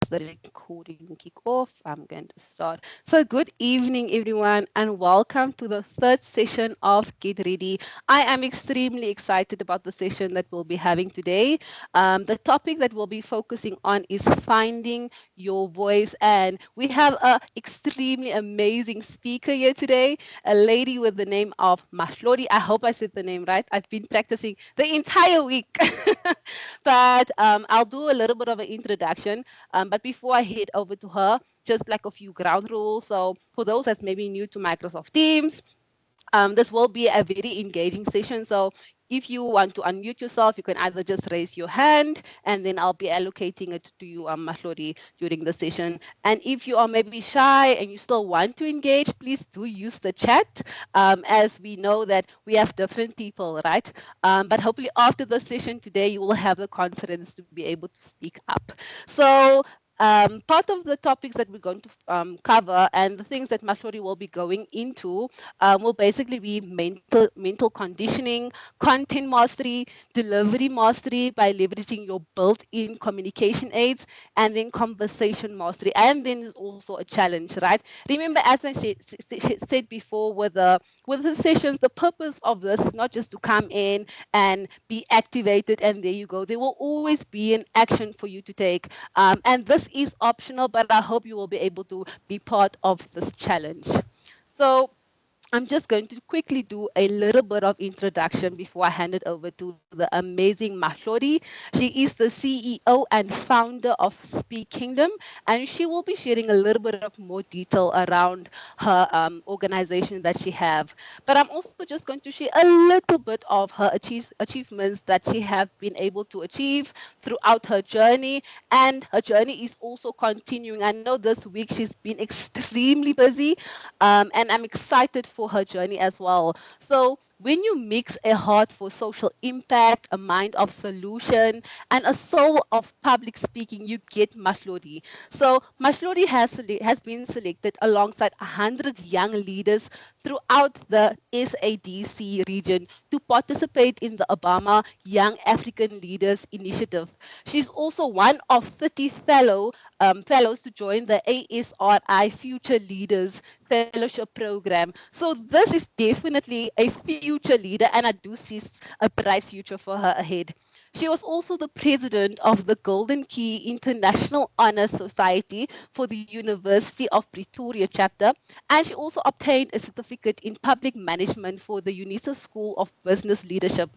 the recording kick off. I'm going to start. So, good evening, everyone, and welcome to the third session of Get Ready. I am extremely excited about the session that we'll be having today. The topic that we'll be focusing on is finding your voice, and we have a extremely amazing speaker here today, a lady with the name of Mashlori. I hope I said the name right. I've been practicing the entire week. But I'll do a little bit of an introduction. But before I head over to her, just like a few ground rules. So for those that's maybe new to Microsoft Teams, this will be a very engaging session. So if you want to unmute yourself, you can either just raise your hand and then I'll be allocating it to you, Mahlori, during the session. And if you are maybe shy and you still want to engage, please do use the chat, as we know that we have different people, right? But hopefully after the session today, you will have the confidence to be able to speak up. So part of the topics that we're going to cover and the things that Mahlori will be going into will basically be mental conditioning, content mastery, delivery mastery by leveraging your built-in communication aids, and then conversation mastery. And then there's also a challenge, right? Remember, as I said before, with the sessions, the purpose of this is not just to come in and be activated and there you go. There will always be an action for you to take. And this is optional, but I hope you will be able to be part of this challenge. So I'm just going to quickly do a little bit of introduction before I hand it over to the amazing Mahlori. She is the CEO and founder of Speak Kingdom, and she will be sharing a little bit of more detail around her organization that she have. But I'm also just going to share a little bit of her achievements that she have been able to achieve throughout her journey, and her journey is also continuing. I know this week she's been extremely busy, and I'm excited for her journey as well. So when you mix a heart for social impact, a mind of solution, and a soul of public speaking, you get Mashlori. So Mashlori has been selected alongside 100 young leaders throughout the SADC region to participate in the Obama Young African Leaders Initiative. She's also one of 30 fellows to join the ASRI Future Leaders Fellowship Program. So this is definitely a future leader, and I do see a bright future for her ahead. She was also the president of the Golden Key International Honor Society for the University of Pretoria chapter, and she also obtained a certificate in public management for the UNISA School of Business Leadership.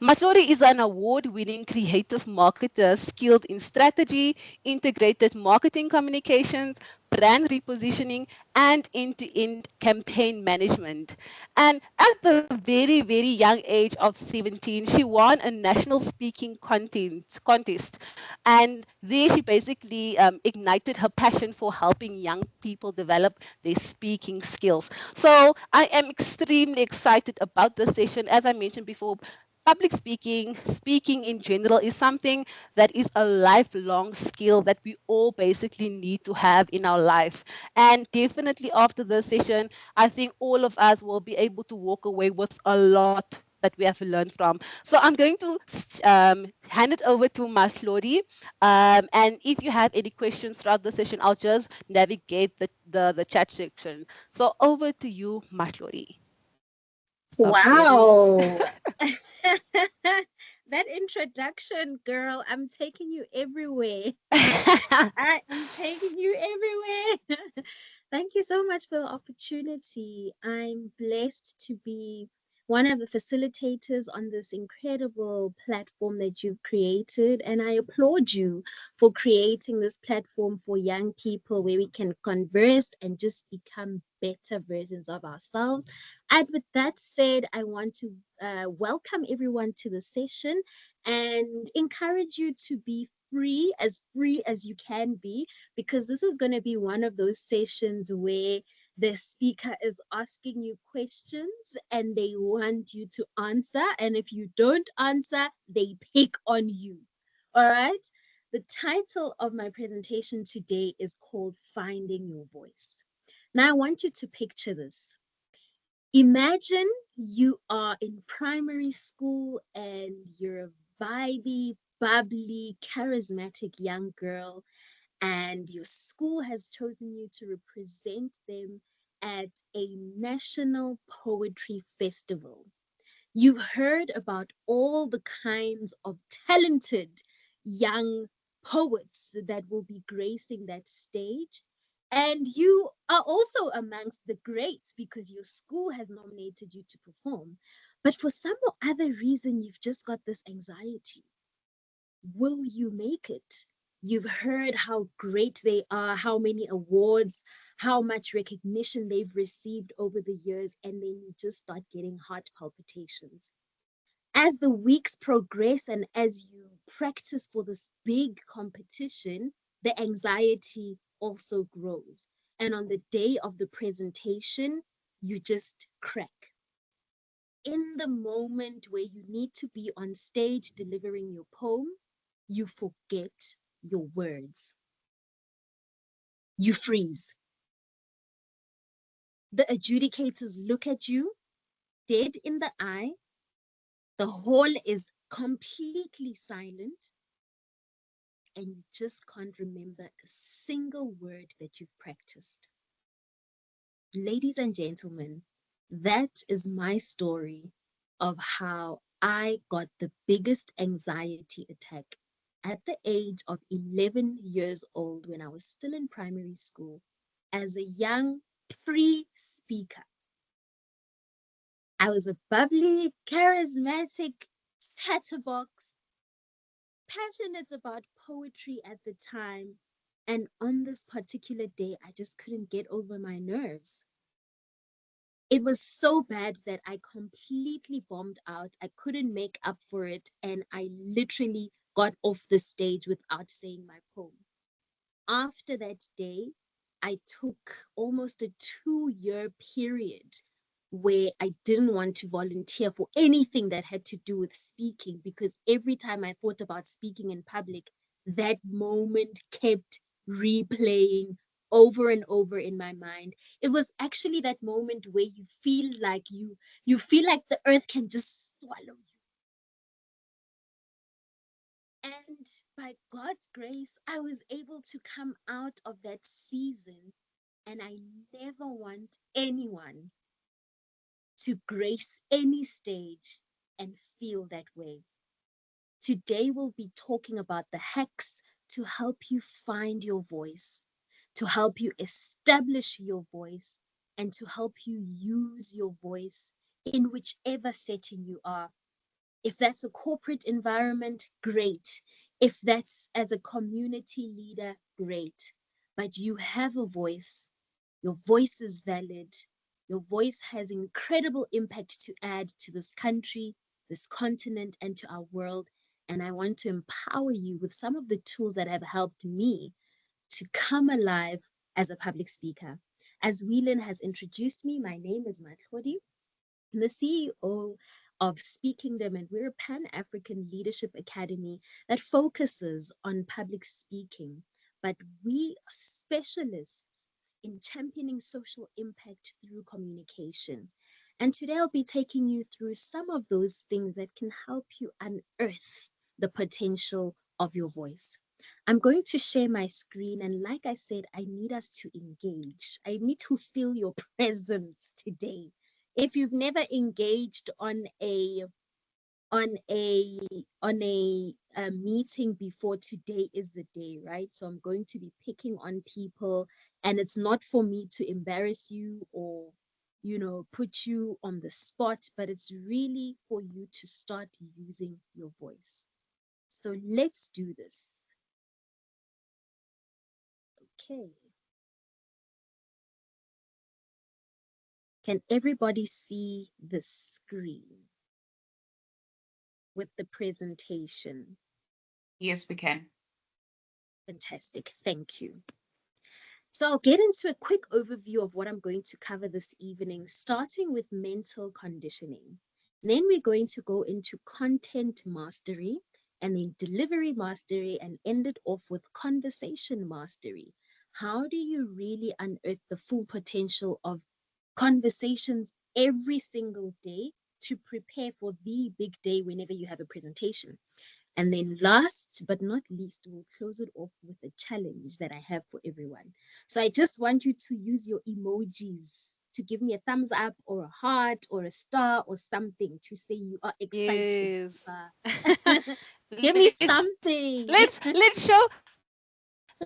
Matlori is an award-winning creative marketer skilled in strategy, integrated marketing communications, brand repositioning, and end-to-end campaign management. And at the very, very young age of 17, she won a national speaking contest. And there she basically ignited her passion for helping young people develop their speaking skills. So I am extremely excited about this session. As I mentioned before, public speaking, speaking in general, is something that is a lifelong skill that we all basically need to have in our life. And definitely after this session, I think all of us will be able to walk away with a lot that we have learned from. So I'm going to hand it over to Maslori. And if you have any questions throughout the session, I'll just navigate the chat section. So over to you, Maslori. Wow. That introduction, girl, I'm taking you everywhere. I am taking you everywhere. Thank you so much for the opportunity. I'm blessed to be one of the facilitators on this incredible platform that you've created. And I applaud you for creating this platform for young people where we can converse and just become better versions of ourselves. And with that said, I want to welcome everyone to the session and encourage you to be free as you can be, because this is going to be one of those sessions where the speaker is asking you questions and they want you to answer. And if you don't answer, they pick on you. All right. The title of my presentation today is called Finding Your Voice. Now, I want you to picture this. Imagine you are in primary school and you're a vibey, bubbly, charismatic young girl, and your school has chosen you to represent them at a national poetry festival. You've heard about all the kinds of talented young poets that will be gracing that stage. And you are also amongst the greats because your school has nominated you to perform. But for some or other reason, you've just got this anxiety. Will you make it? You've heard how great they are, how many awards, how much recognition they've received over the years, and then you just start getting heart palpitations. As the weeks progress and as you practice for this big competition, the anxiety also grows. And on the day of the presentation, you just crack. In the moment where you need to be on stage delivering your poem, you forget your words. You freeze. The adjudicators look at you dead in the eye. The hall is completely silent, and you just can't remember a single word that you've practiced. Ladies and gentlemen, that is my story of how I got the biggest anxiety attack at the age of 11 years old when I was still in primary school as a young pre speaker. I was a bubbly, charismatic chatterbox, passionate about poetry at the time. And on this particular day, I just couldn't get over my nerves. It was so bad that I completely bombed out. I couldn't make up for it. And I literally got off the stage without saying my poem. After that day, I took almost a 2 year period where I didn't want to volunteer for anything that had to do with speaking because every time I thought about speaking in public, that moment kept replaying over and over in my mind. It was actually that moment where you feel like the earth can just swallow you. And by God's grace, I was able to come out of that season. And I never want anyone to grace any stage and feel that way. Today, we'll be talking about the hacks to help you find your voice, to help you establish your voice, and to help you use your voice in whichever setting you are. If that's a corporate environment, great. If that's as a community leader, great. But you have a voice. Your voice is valid. Your voice has incredible impact to add to this country, this continent, and to our world. And I want to empower you with some of the tools that have helped me to come alive as a public speaker. As Whelan has introduced me, my name is Matlodi, the CEO of Speakingdom, and we're a Pan African Leadership Academy that focuses on public speaking. But we are specialists in championing social impact through communication. And today I'll be taking you through some of those things that can help you unearth the potential of your voice. I'm going to share my screen, and like I said, I need us to engage. I need to feel your presence today. If you've never engaged on a on a meeting before, today is the day, right? So I'm going to be picking on people, and it's not for me to embarrass you or put you on the spot, but it's really for you to start using your voice. So let's do this. Okay, can everybody see the screen with the presentation? Yes, we can. Fantastic, thank you. So I'll get into a quick overview of what I'm going to cover this evening, starting with mental conditioning. Then we're going to go into content mastery, and then delivery mastery, and end it off with conversation mastery. How do you really unearth the full potential of conversations every single day to prepare for the big day whenever you have a presentation? And then last but not least, we'll close it off with a challenge that I have for everyone. So I just want you to use your emojis to give me a thumbs up or a heart or a star or something to say you are excited. Yes. Give me let's something.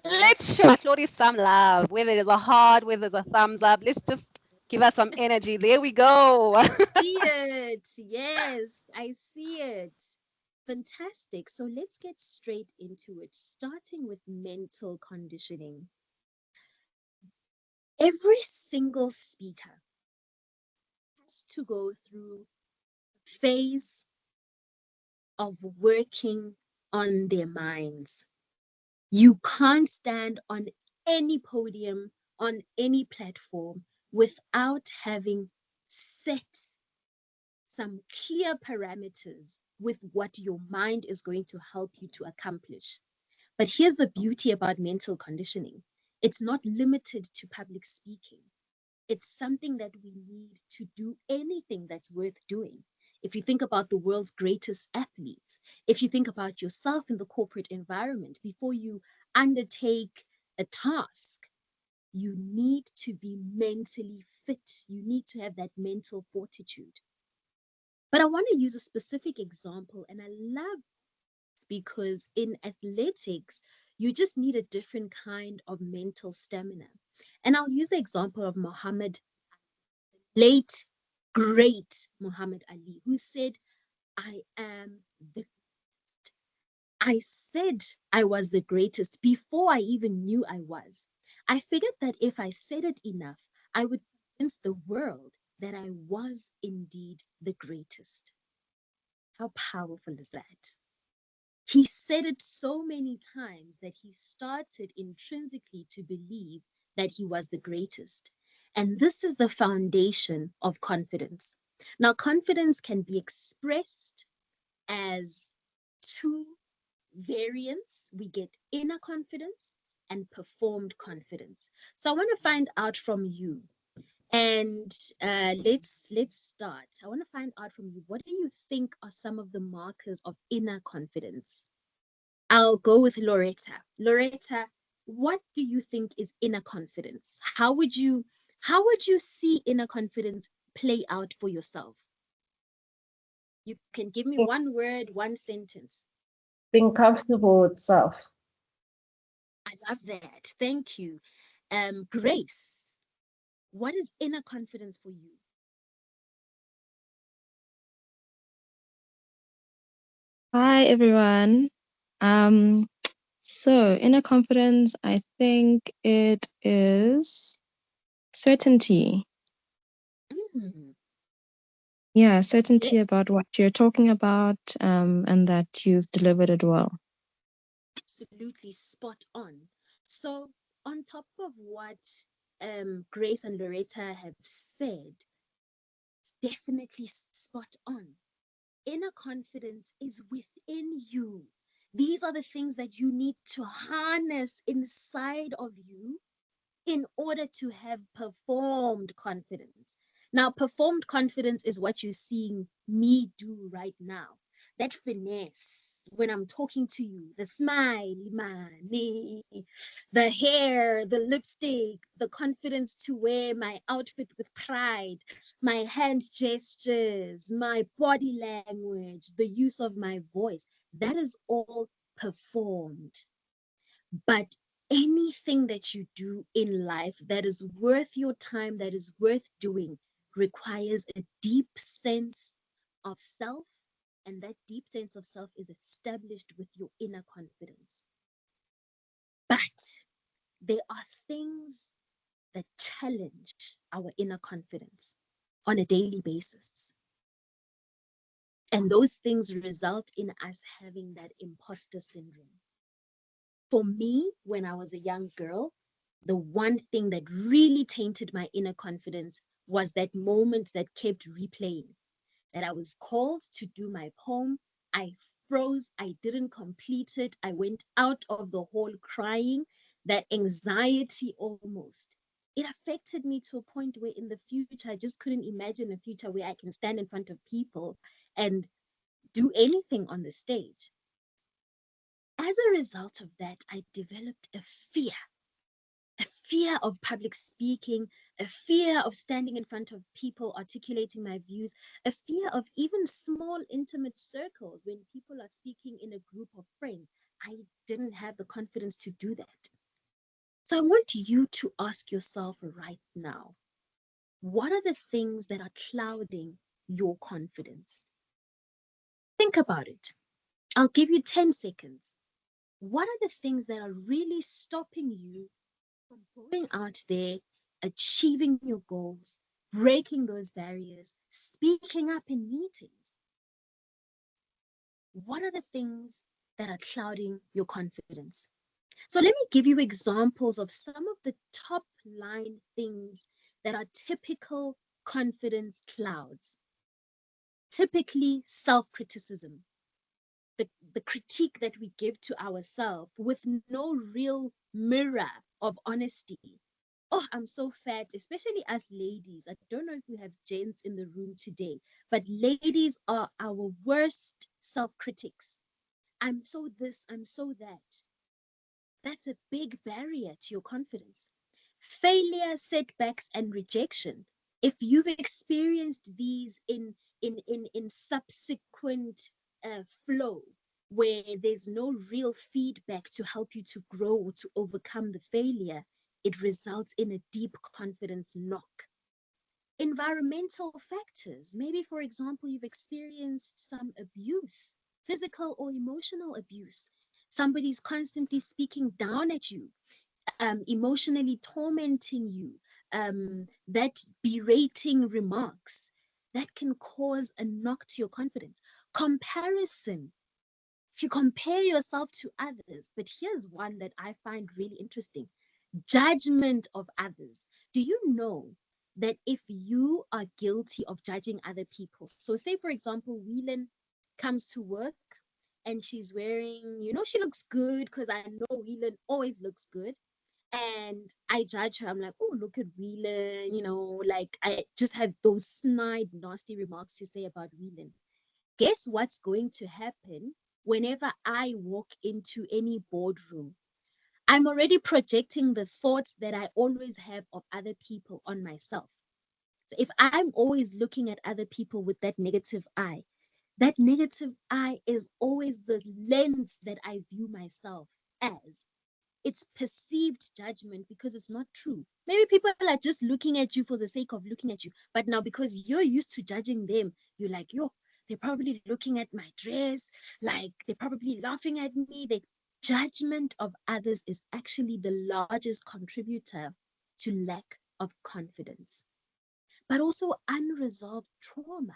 let's show Flori some love. Whether it's a heart, whether it's a thumbs up, let's just give us some energy. There we go. See it. Yes, I see it. Fantastic. So let's get straight into it, starting with mental conditioning. Every single speaker has to go through a phase of working on their minds. You can't stand on any podium, on any platform, without having set some clear parameters with what your mind is going to help you to accomplish. But here's the beauty about mental conditioning, it's not limited to public speaking. It's something that we need to do anything that's worth doing. If you think about the world's greatest athletes, if you think about yourself in the corporate environment, before you undertake a task, you need to be mentally fit. You need to have that mental fortitude. But I want to use a specific example, and I love because in athletics, you just need a different kind of mental stamina. And I'll use the example of Muhammad, late, great Muhammad Ali, who said, I am the I said I was the greatest before I even knew I was. I figured that if I said it enough, I would convince the world that I was indeed the greatest. How powerful is that? He said it so many times that he started intrinsically to believe that he was the greatest. And this is the foundation of confidence. Now, confidence can be expressed as two variants. We get inner confidence and performed confidence. So I want to find out from you. And let's start. I want to find out from you. What do you think are some of the markers of inner confidence? I'll go with Loretta. Loretta, what do you think is inner confidence? How would you see inner confidence play out for yourself? You can give me one word, one sentence. Being comfortable with self. I love that. Thank you. Grace, what is inner confidence for you? Hi everyone. Um, so inner confidence, I think it is certainty. Mm, Yeah, yeah, certainty about what you're talking about, and that you've delivered it well. absolutely spot on. So, on top of what Grace and Loretta have said, definitely spot on. Inner confidence is within you. These are the things that you need to harness inside of you in order to have performed confidence. Now, performed confidence is what you're seeing me do right now. That finesse when I'm talking to you, the smile, money, the hair, the lipstick, the confidence to wear my outfit with pride, my hand gestures, my body language, the use of my voice. That is all performed. But anything that you do in life that is worth your time, that is worth doing, requires a deep sense of self. And that deep sense of self is established with your inner confidence. But there are things that challenge our inner confidence on a daily basis. And those things result in us having that imposter syndrome. For me, when I was a young girl, the one thing that really tainted my inner confidence was that moment that kept replaying, that I was called to do my poem. I froze. I didn't complete it. I went out of the hall crying, that anxiety almost. It affected me to a point where in the future, I just couldn't imagine a future where I can stand in front of people and do anything on the stage. as a result of that, I developed a fear of public speaking, a fear of standing in front of people, articulating my views, a fear of even small, intimate circles when people are speaking in a group of friends. I didn't have the confidence to do that. So I want you to ask yourself right now, what are the things that are clouding your confidence? Think about it. I'll give you 10 seconds. What are the things that are really stopping you from going out there, achieving your goals, breaking those barriers, speaking up in meetings? What are the things that are clouding your confidence? So let me give you examples of some of the top line things that are typical confidence clouds. Typically, self-criticism, the critique that we give to ourselves with no real mirror of honesty. Oh, I'm so fat, especially as ladies. I don't know if we have gents in the room today, but ladies are our worst self-critics. I'm so this, I'm so that. That's a big barrier to your confidence. Failure, setbacks, and rejection. If you've experienced these in subsequent flow, where there's no real feedback to help you to grow or to overcome the failure, it results in a deep confidence knock. Environmental factors. Maybe, for example, you've experienced some abuse, physical or emotional abuse. Somebody's constantly speaking down at you, emotionally tormenting you, that berating remarks. That can cause a knock to your confidence. Comparison. If you compare yourself to others, but here's one that I find really interesting: judgment of others. Do you know that if you are guilty of judging other people, so say for example, Whelan comes to work and she's wearing, she looks good because I know Whelan always looks good. And I judge her. I'm like, oh, look at Whelan, like I just have those snide, nasty remarks to say about Whelan. Guess what's going to happen whenever I walk into any boardroom? I'm already projecting the thoughts that I always have of other people on myself. So if I'm always looking at other people with that negative eye is always the lens that I view myself as. It's perceived judgment because it's not true. Maybe people are just looking at you for the sake of looking at you. But now because you're used to judging them, you're like, yo, they're probably looking at my dress, like they're probably laughing at me. The judgment of others is actually the largest contributor to lack of confidence, but also unresolved trauma.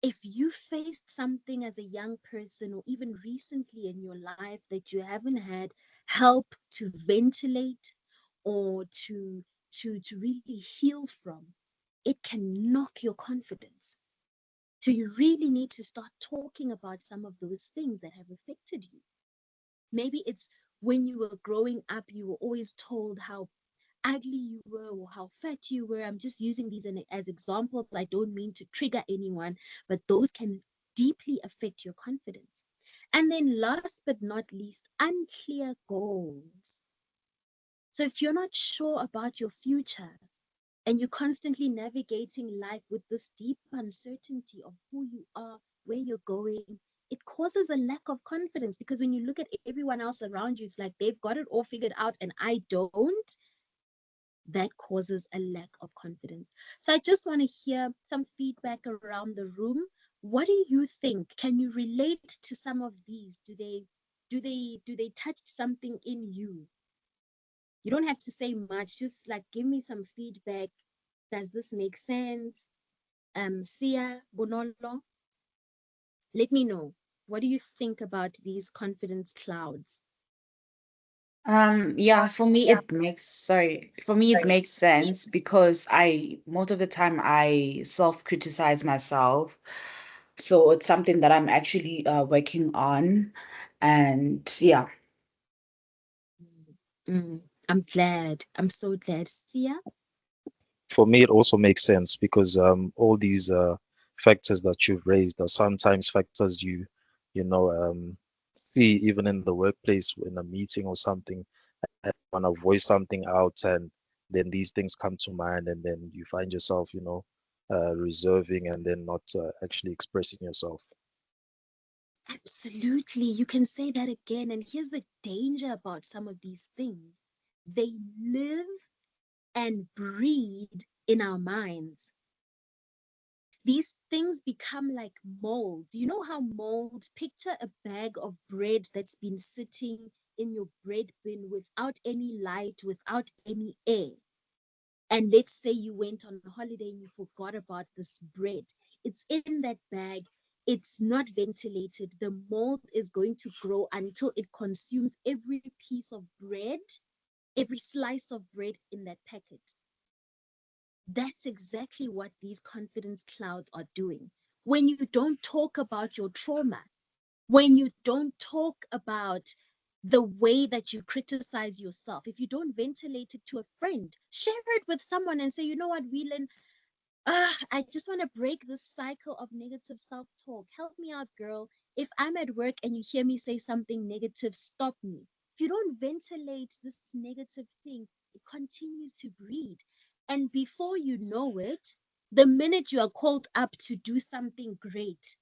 If you faced something as a young person or even recently in your life that you haven't had help to ventilate or to really heal from, it can knock your confidence. So you really need to start talking about some of those things that have affected you. Maybe it's when you were growing up, you were always told how ugly you were or how fat you were. I'm just using these as examples. I don't mean to trigger anyone, but those can deeply affect your confidence. And then last but not least, unclear goals. So if you're not sure about your future and you're constantly navigating life with this deep uncertainty of who you are, where you're going, it causes a lack of confidence, because when you look at everyone else around you, it's like they've got it all figured out and I don't. That causes a lack of confidence. So I just want to hear some feedback around the room. What do you think? Can you relate to some of these? Do they touch something in you? You don't have to say much, just like give me some feedback. Does this make sense? Sia, Bonolo, let me know. What do you think about these confidence clouds? Yeah, for me it makes sense because most of the time I self-criticize myself. So it's something that I'm actually working on. And yeah. I'm glad. I'm so glad. Sia? For me, it also makes sense because all these factors that you've raised are sometimes factors you know, especially even in the workplace, in a meeting or something, I want to voice something out, and then these things come to mind, and then you find yourself, reserving and then not actually expressing yourself. Absolutely. You can say that again. And here's the danger about some of these things, they live and breed in our minds. These things become like mold. Do you know how mold? Picture a bag of bread that's been sitting in your bread bin without any light, without any air. And let's say you went on holiday and you forgot about this bread. It's in that bag. It's not ventilated. The mold is going to grow until it consumes every piece of bread, every slice of bread in that packet. That's exactly what these confidence clouds are doing. When you don't talk about your trauma, when you don't talk about the way that you criticize yourself, if you don't ventilate it to a friend, share it with someone and say, you know what, Whelan, I just want to break this cycle of negative self talk. Help me out, girl. If I'm at work and you hear me say something negative, stop me. If you don't ventilate this negative thing, it continues to breed. And before you know it, the minute you are called up to do something great,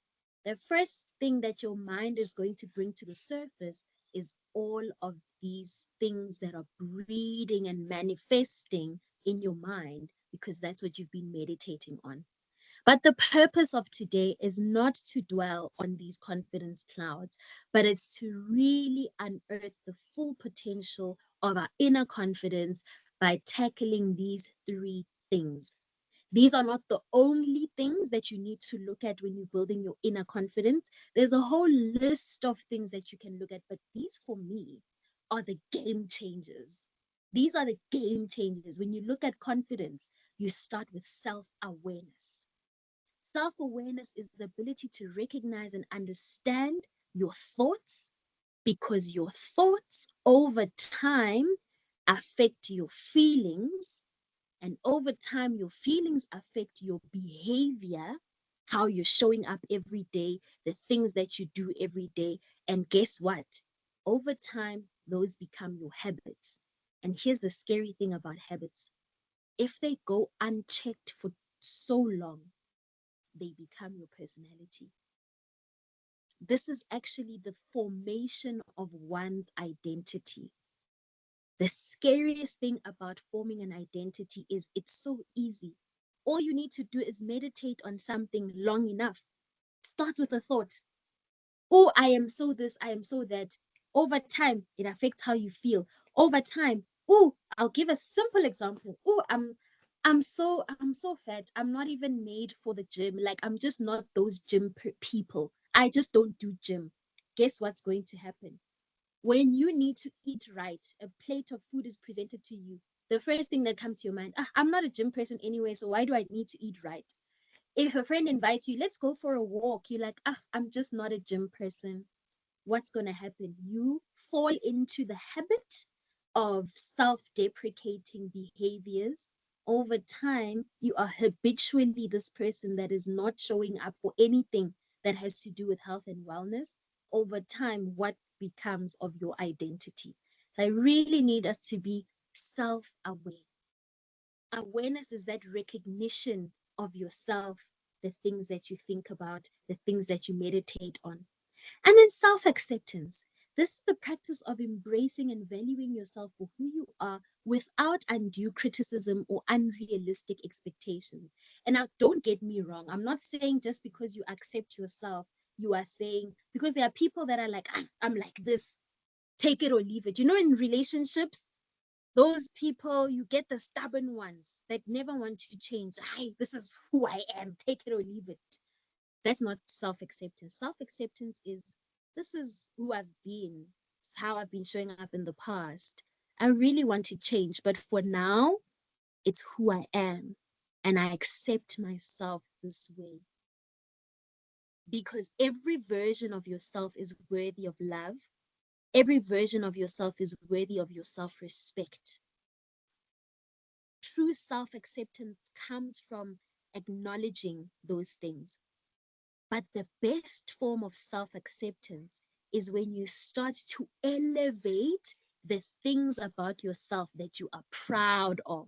the first thing that your mind is going to bring to the surface is all of these things that are breeding and manifesting in your mind because that's what you've been meditating on. But the purpose of today is not to dwell on these confidence clouds, but it's to really unearth the full potential of our inner confidence by tackling these three things. These are not the only things that you need to look at when you're building your inner confidence. There's a whole list of things that you can look at, but these for me are the game changers. These are the game changers. When you look at confidence, you start with self awareness. Self awareness is the ability to recognize and understand your thoughts because your thoughts over time affect your feelings, and over time, your feelings affect your behavior, how you're showing up every day, the things that you do every day. And guess what? Over time, those become your habits. And here's the scary thing about habits, if they go unchecked for so long, they become your personality. This is actually the formation of one's identity. The scariest thing about forming an identity is it's so easy. All you need to do is meditate on something long enough. Start with a thought. Oh, I am so this, I am so that. Over time, it affects how you feel. Over time, oh, I'll give a simple example. Oh, I'm so fat. I'm not even made for the gym. Like I'm just not those gym people. I just don't do gym. Guess what's going to happen? When you need to eat right, a plate of food is presented to you. The first thing that comes to your mind, I'm not a gym person anyway, so why do I need to eat right? If a friend invites you, let's go for a walk, you're like, I'm just not a gym person. What's going to happen? You fall into the habit of self deprecating behaviors. Over time, you are habitually this person that is not showing up for anything that has to do with health and wellness. Over time, what becomes of your identity? I really need us to be self aware. Awareness is that recognition of yourself, the things that you think about, the things that you meditate on. And then self acceptance. This is the practice of embracing and valuing yourself for who you are without undue criticism or unrealistic expectations. And now, don't get me wrong. I'm not saying just because you accept yourself, you are saying, because there are people that are like, I'm like this, take it or leave it. You know, in relationships, those people, you get the stubborn ones that never want to change. This is who I am, take it or leave it. That's not self acceptance. Self acceptance is this is who I've been, it's how I've been showing up in the past. I really want to change, but for now, it's who I am. And I accept myself this way because every version of yourself is worthy of love. Every version of yourself is worthy of your self respect. True self acceptance comes from acknowledging those things. But the best form of self acceptance is when you start to elevate the things about yourself that you are proud of.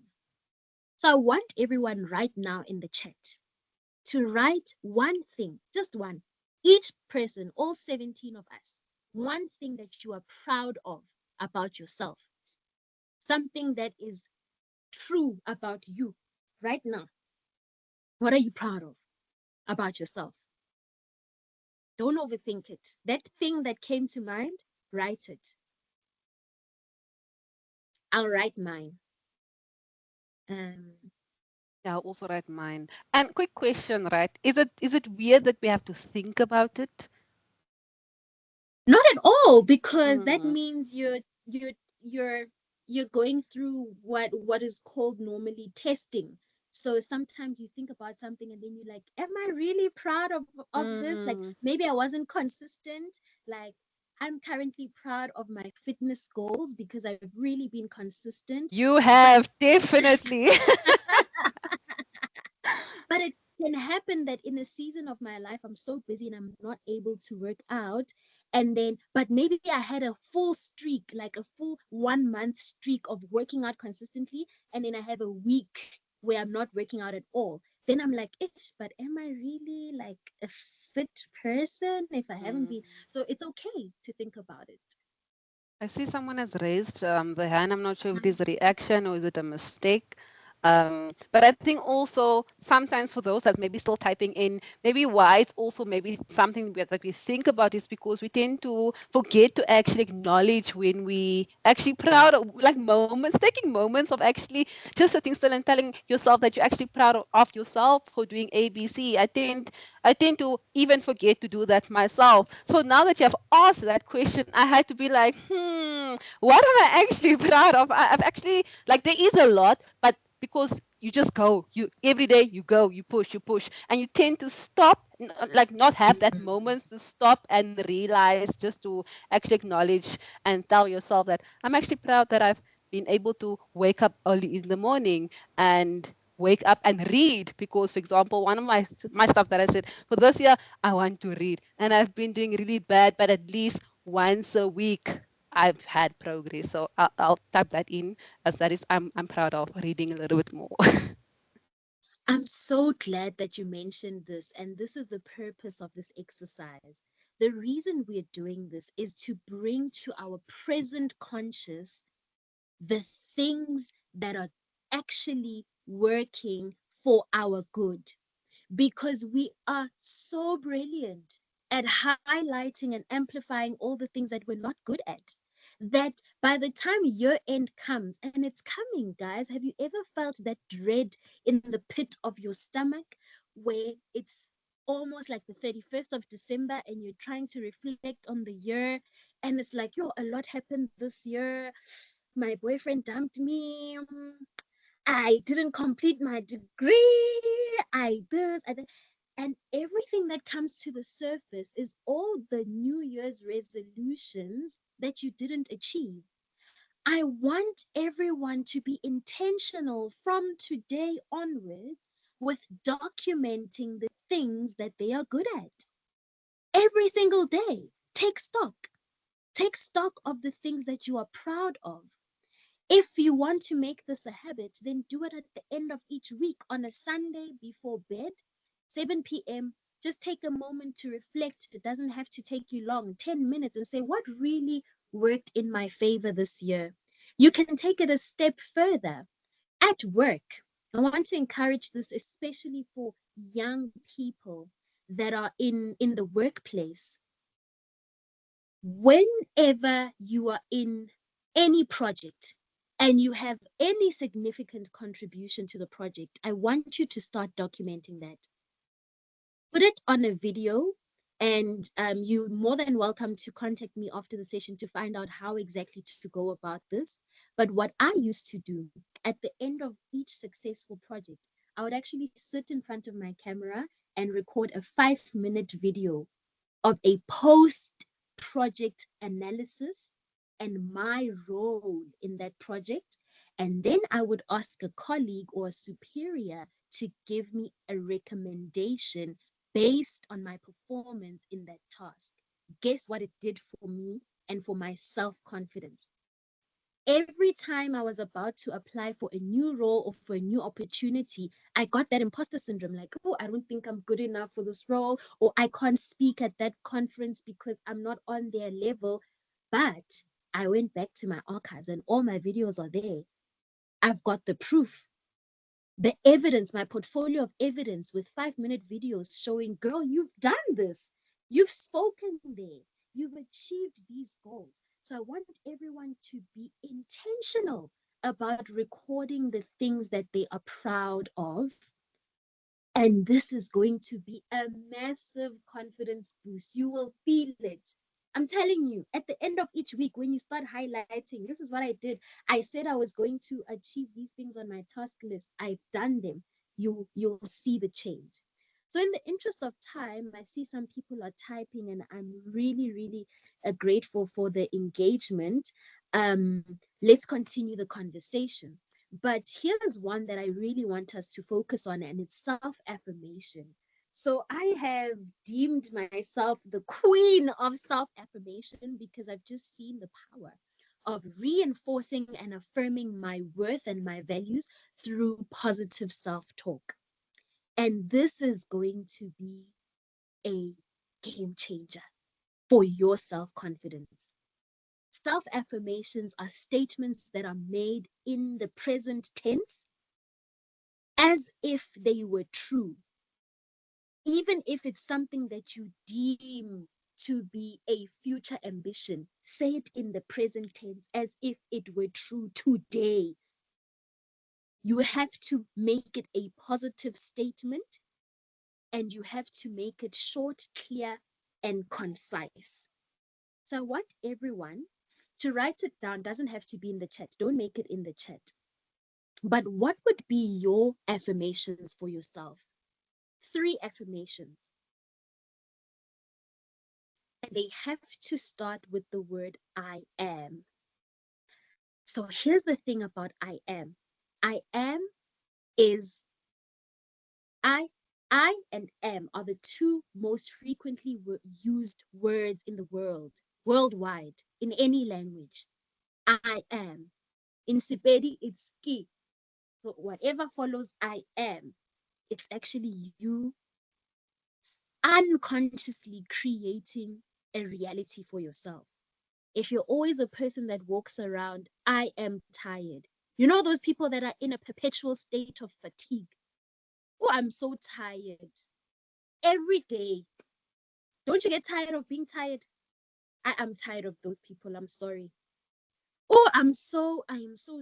So I want everyone right now in the chat to write one thing, just one, each person, all 17 of us, one thing that you are proud of about yourself, something that is true about you right now. What are you proud of about yourself? Don't overthink it. That thing that came to mind, write it. I'll write mine. Um, Yeah, I'll also write mine. And quick question, right? Is it weird that we have to think about it? Not at all, because that Hmm. means you're you're you're going through what is called normally testing. So sometimes you think about something and then you're like, am I really proud of this? Like Mm. maybe I wasn't consistent. Like I'm currently proud of my fitness goals because I've really been consistent. You But have definitely. but it can happen that in a season of my life, I'm so busy and I'm not able to work out. And then, but maybe I had a full streak, like a full 1 month streak of working out consistently. And then I have a week where I'm not working out at all. Then I'm like, ish, but am I really like a fit person if I haven't Mm. been? So it's okay to think about it. I see someone has raised the hand. I'm not sure if it is a reaction or is it a mistake. But I think also sometimes for those that maybe still typing in, maybe why it's also maybe something that we think about is because we tend to forget to actually acknowledge when we actually proud of like moments, taking moments of actually just sitting still and telling yourself that you're actually proud of yourself for doing ABC. I tend to even forget to do that myself. So now that you have asked that question, I had to be like, what am I actually proud of? I've actually like there is a lot, but because you just go, you every day you go, you push, and you tend to stop, like not have that moments to stop and realize, just to actually acknowledge and tell yourself that I'm actually proud that I've been able to wake up early in the morning and wake up and read. Because for example, one of my stuff that I said for this year, I want to read, and I've been doing really bad, but at least once a week I've had progress. So I'll type that in as that is I'm proud of reading a little bit more. I'm so glad that you mentioned this, and this is the purpose of this exercise. The reason we're doing this is to bring to our present conscious the things that are actually working for our good, because we are so brilliant at highlighting and amplifying all the things that we're not good at. That by the time year end comes, and it's coming, guys, have you ever felt that dread in the pit of your stomach where it's almost like the 31st of December and you're trying to reflect on the year? And it's like, yo, a lot happened this year. My boyfriend dumped me. I didn't complete my degree. I this, I that. And everything that comes to the surface is all the New Year's resolutions that you didn't achieve. I want everyone to be intentional from today onwards with documenting the things that they are good at. Every single day, take stock. Take stock of the things that you are proud of. If you want to make this a habit, then do it at the end of each week on a Sunday before bed, 7 p.m. Just take a moment to reflect. It doesn't have to take you long, 10 minutes, and say, what really worked in my favor this year? You can take it a step further. At work, I want to encourage this, especially for young people that are in the workplace. Whenever you are in any project and you have any significant contribution to the project, I want you to start documenting that. Put it on a video, and you're more than welcome to contact me after the session to find out how exactly to go about this. But what I used to do at the end of each successful project, I would actually sit in front of my camera and record a 5-minute video of a post project analysis and my role in that project. And then I would ask a colleague or a superior to give me a recommendation based on my performance in that task. guess what it did for me and for my self-confidence? Every time I was about to apply for a new role or for a new opportunity, I got that imposter syndrome like, oh, I don't think I'm good enough for this role, or I can't speak at that conference because I'm not on their level. But I went back to my archives and all my videos are there. I've got the proof, the evidence, my portfolio of evidence with 5-minute videos showing, girl, you've done this. You've spoken there. You've achieved these goals. So I want everyone to be intentional about recording the things that they are proud of. And this is going to be a massive confidence boost. You will feel it. I'm telling you, at the end of each week, when you start highlighting, this is what I did. I said I was going to achieve these things on my task list. I've done them. You'll see the change. So in the interest of time, I see some people are typing and I'm really, really grateful for the engagement. Let's continue the conversation. But here's one that I really want us to focus on, and it's self-affirmation. So I have deemed myself the queen of self-affirmation because I've just seen the power of reinforcing and affirming my worth and my values through positive self-talk. And this is going to be a game changer for your self-confidence. Self-affirmations are statements that are made in the present tense as if they were true, even if it's something that you deem to be a future ambition. Say it in the present tense as if it were true today. You have to make it a positive statement and you have to make it short, clear, and concise. So I want everyone to write it down. Doesn't have to be in the chat. Don't make it in the chat. But what would be your affirmations for yourself? 3 affirmations. And they have to start with the word I am. So here's the thing about I am. I am is I and am are the 2 most frequently used words in the world, worldwide, in any language. I am. In Sepedi, it's ki. So whatever follows I am, it's actually you unconsciously creating a reality for yourself. If you're always a person that walks around, I am tired. You know those people that are in a perpetual state of fatigue. Oh, I'm so tired. Every day. Don't you get tired of being tired? I am tired of those people. I'm sorry. Oh, I am so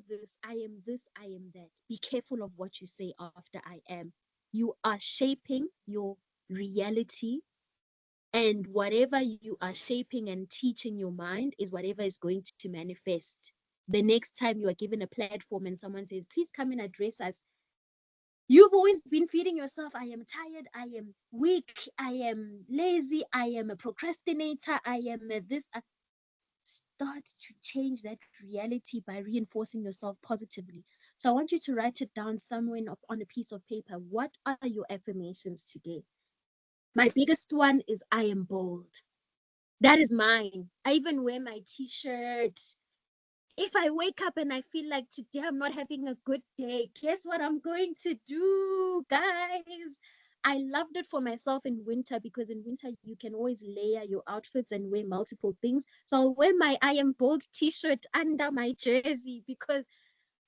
this, I am this, I am that. Be careful of what you say after I am. You are shaping your reality, and whatever you are shaping and teaching your mind is whatever is going to manifest. The next time you are given a platform and someone says, please come and address us, you've always been feeding yourself, I am tired, I am weak, I am lazy, I am a procrastinator, I am a this. Start to change that reality by reinforcing yourself positively. So I want you to write it down somewhere on a piece of paper. What are your affirmations today? My biggest one is I am bold. That is mine. I even wear my t-shirt. If I wake up and I feel like today I'm not having a good day, guess what I'm going to do, guys? I loved it for myself in winter because in winter you can always layer your outfits and wear multiple things. So I'll wear my I am bold t-shirt under my jersey because,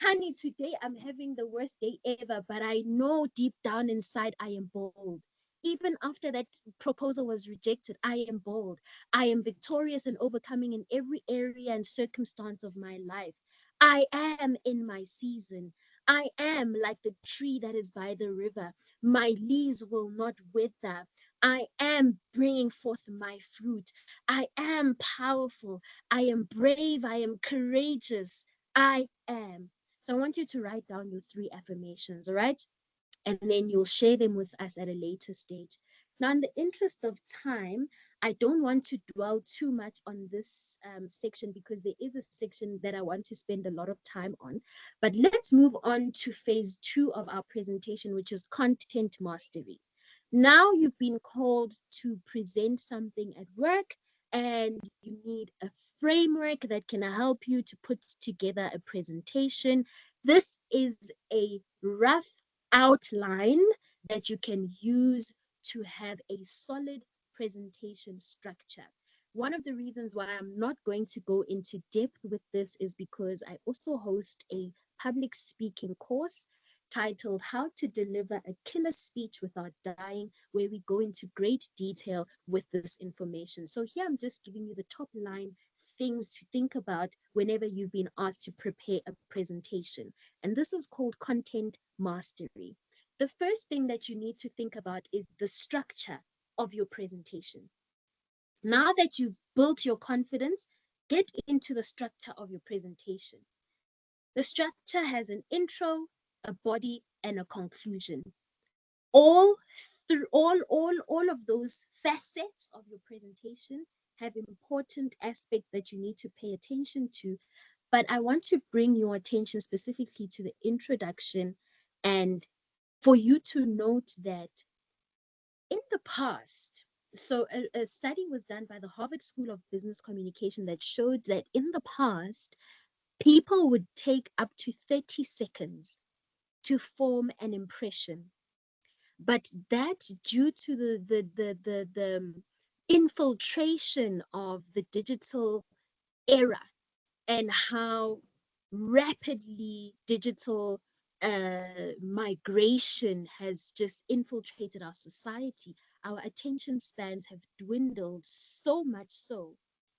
honey, today I'm having the worst day ever, but I know deep down inside I am bold. Even after that proposal was rejected, I am bold. I am victorious and overcoming in every area and circumstance of my life. I am in my season. I am like the tree that is by the river. My leaves will not wither. I am bringing forth my fruit. I am powerful. I am brave. I am courageous. I am. So I want you to write down your 3 affirmations, all right? And then you'll share them with us at a later stage. Now, in the interest of time, I don't want to dwell too much on this section because there is a section that I want to spend a lot of time on. But let's move on to phase 2 of our presentation, which is content mastery. Now you've been called to present something at work and you need a framework that can help you to put together a presentation. This is a rough outline that you can use to have a solid presentation structure. One of the reasons why I'm not going to go into depth with this is because I also host a public speaking course titled How to Deliver a Killer Speech Without Dying, where we go into great detail with this information. So here I'm just giving you the top line things to think about whenever you've been asked to prepare a presentation. And this is called content mastery. The first thing that you need to think about is the structure of your presentation. Now that you've built your confidence, get into the structure of your presentation. The structure has an intro, a body, and a conclusion. All of those facets of your presentation have important aspects that you need to pay attention to. But I want to bring your attention specifically to the introduction, and for you to note that in the past, so a study was done by the Harvard School of Business Communication that showed that in the past, people would take up to 30 seconds to form an impression. But that, due to the infiltration of the digital era and how rapidly digital migration has just infiltrated our society, our attention spans have dwindled so much so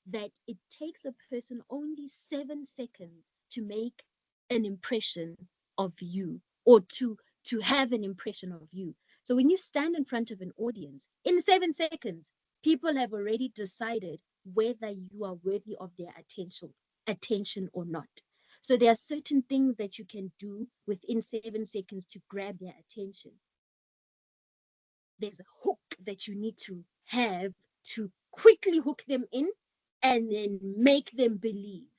that it takes a person only 7 seconds to make an impression of you, or to have an impression of you. So when you stand in front of an audience, in 7 seconds, people have already decided whether you are worthy of their attention or not. So there are certain things that you can do within 7 seconds to grab their attention. There's a hook that you need to have to quickly hook them in and then make them believe.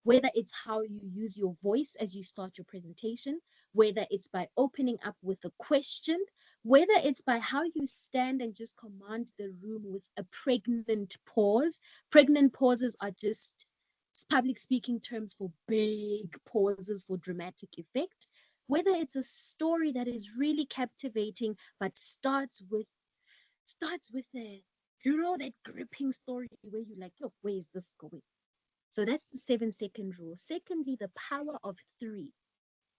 Whether it's how you use your voice as you start your presentation, whether it's by opening up with a question, whether it's by how you stand and just command the room with a pregnant pause. Pregnant pauses are just public speaking terms for big pauses for dramatic effect. Whether it's a story that is really captivating but starts with a that gripping story where you're like, yo, where is this going? So that's the 7 second rule. Secondly, the power of three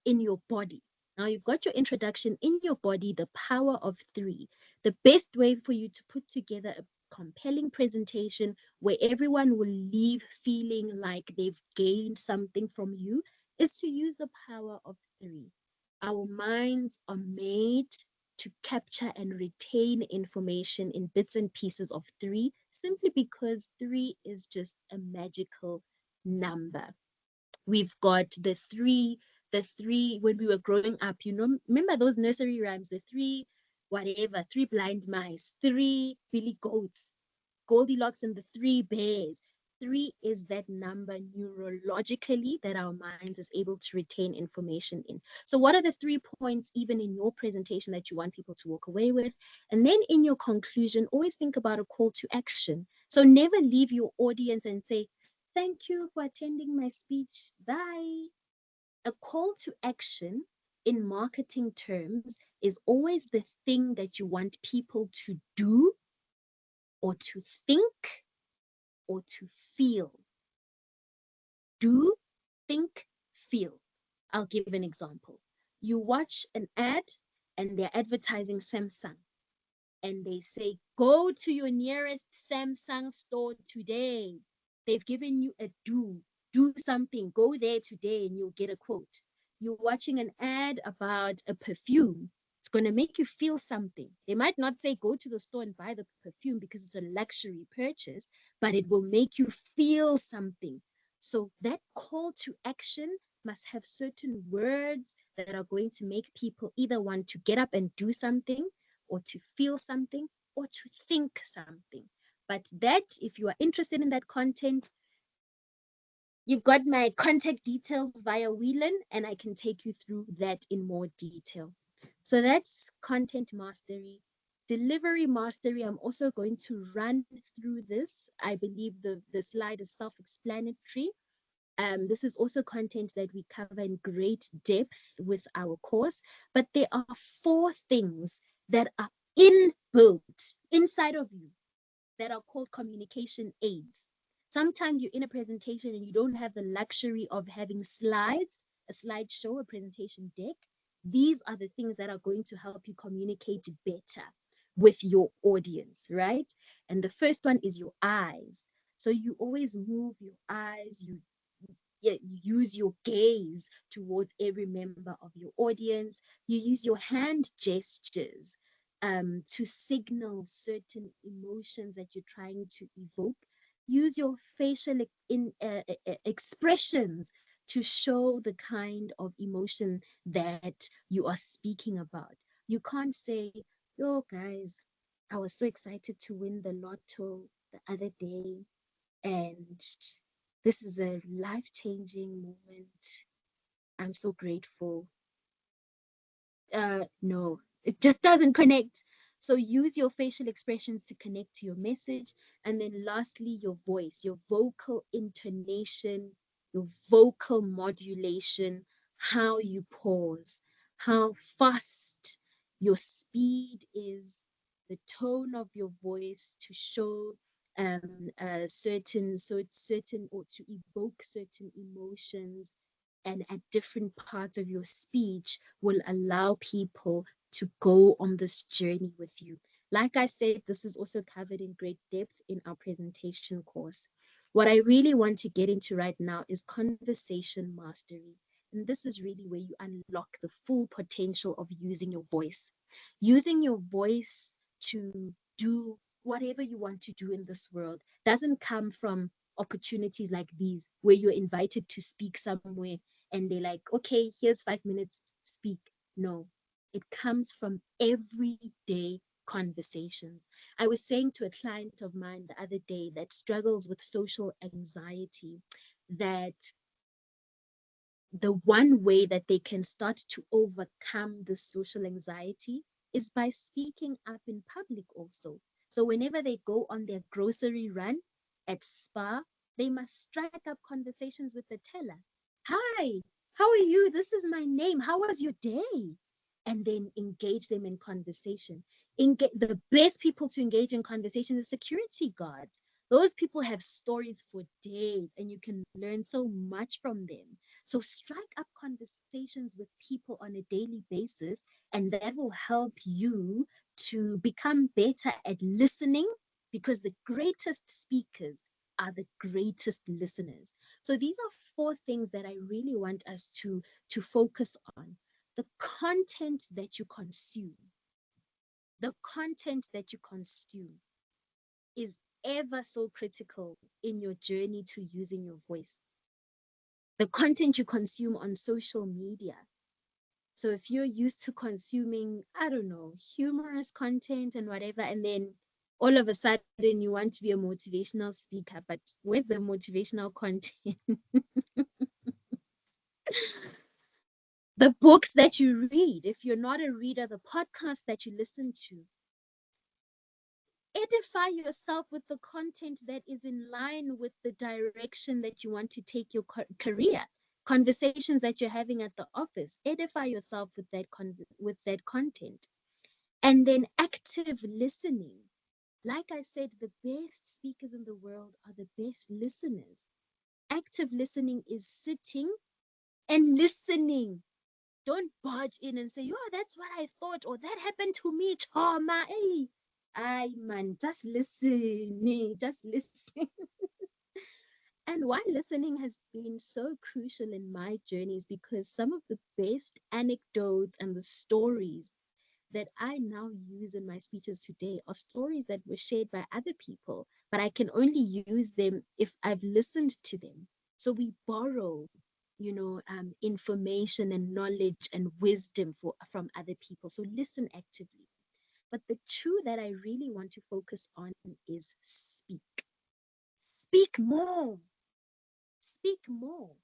in your body. Now you've got your introduction in your body, the power of three. The best way for you to put together a compelling presentation where everyone will leave feeling like they've gained something from you is to use the power of three. Our minds are made to capture and retain information in bits and pieces of three, simply because three is just a magical number. We've got the three when we were growing up, remember those nursery rhymes, the three whatever, three blind mice, three billy goats, Goldilocks and the three bears. Three is that number neurologically that our minds is able to retain information in. So what are the 3 points even in your presentation that you want people to walk away with? And then in your conclusion, always think about a call to action. So never leave your audience and say, thank you for attending my speech. Bye. A call to action in marketing terms is always the thing that you want people to do or to think or to feel. Do, think, feel. I'll give an example. You watch an ad and they're advertising Samsung and they say, go to your nearest Samsung store today. They've given you a do something, go there today and you'll get a quote. You're watching an ad about a perfume. It's going to make you feel something. They might not say go to the store and buy the perfume because it's a luxury purchase, but it will make you feel something. So that call to action must have certain words that are going to make people either want to get up and do something, or to feel something, or to think something. But that, if you are interested in that content, you've got my contact details via Whelan, and I can take you through that in more detail. So that's content mastery. Delivery mastery, I'm also going to run through this. I believe the slide is self-explanatory. This is also content that we cover in great depth with our course, but there are 4 things that are inbuilt inside of you that are called communication aids. Sometimes you're in a presentation and you don't have the luxury of having slides, a slideshow, a presentation deck. These are the things that are going to help you communicate better with your audience, right? And the first one is your eyes. So you always move your eyes, you use your gaze towards every member of your audience. You use your hand gestures to signal certain emotions that you're trying to evoke. Use your facial expressions to show the kind of emotion that you are speaking about. You can't say, yo, guys, I was so excited to win the lotto the other day, and this is a life-changing moment. I'm so grateful. No, it just doesn't connect. So use your facial expressions to connect to your message. And then lastly, your voice, your vocal intonation, your vocal modulation, how you pause, how fast your speed is, the tone of your voice to show certain or to evoke certain emotions, and at different parts of your speech will allow people to go on this journey with you. Like I said, this is also covered in great depth in our presentation course. What I really want to get into right now is conversation mastery. And this is really where you unlock the full potential of using your voice. Using your voice to do whatever you want to do in this world doesn't come from opportunities like these where you're invited to speak somewhere and they're like, okay, here's 5 minutes, speak. No, it comes from everyday conversations. I was saying to a client of mine the other day that struggles with social anxiety that the one way that they can start to overcome the social anxiety is by speaking up in public also. So whenever they go on their grocery run at Spar, they must strike up conversations with the teller. Hi, how are you? This is my name. How was your day? And then engage them in conversation. The best people to engage in conversation is security guards. Those people have stories for days and you can learn so much from them. So strike up conversations with people on a daily basis, and that will help you to become better at listening, because the greatest speakers are the greatest listeners. So these are 4 things that I really want us to focus on. The content that you consume. The content that you consume is ever so critical in your journey to using your voice. The content you consume on social media. So if you're used to consuming, I don't know, humorous content and whatever, and then all of a sudden you want to be a motivational speaker, but where's the motivational content? The books that you read, if you're not a reader, the podcasts that you listen to. Edify yourself with the content that is in line with the direction that you want to take your career. Conversations that you're having at the office, edify yourself with that content. And then active listening. Like I said, the best speakers in the world are the best listeners. Active listening is sitting and listening. Don't barge in and say, "Oh, that's what I thought," or "that happened to me, Chama." Hey, I man, just listen, just listen. And why listening has been so crucial in my journeys, because some of the best anecdotes and the stories that I now use in my speeches today are stories that were shared by other people, but I can only use them if I've listened to them. So we borrow, information and knowledge and wisdom from other people. So listen actively. But the two that I really want to focus on is speak. Speak more. Speak more.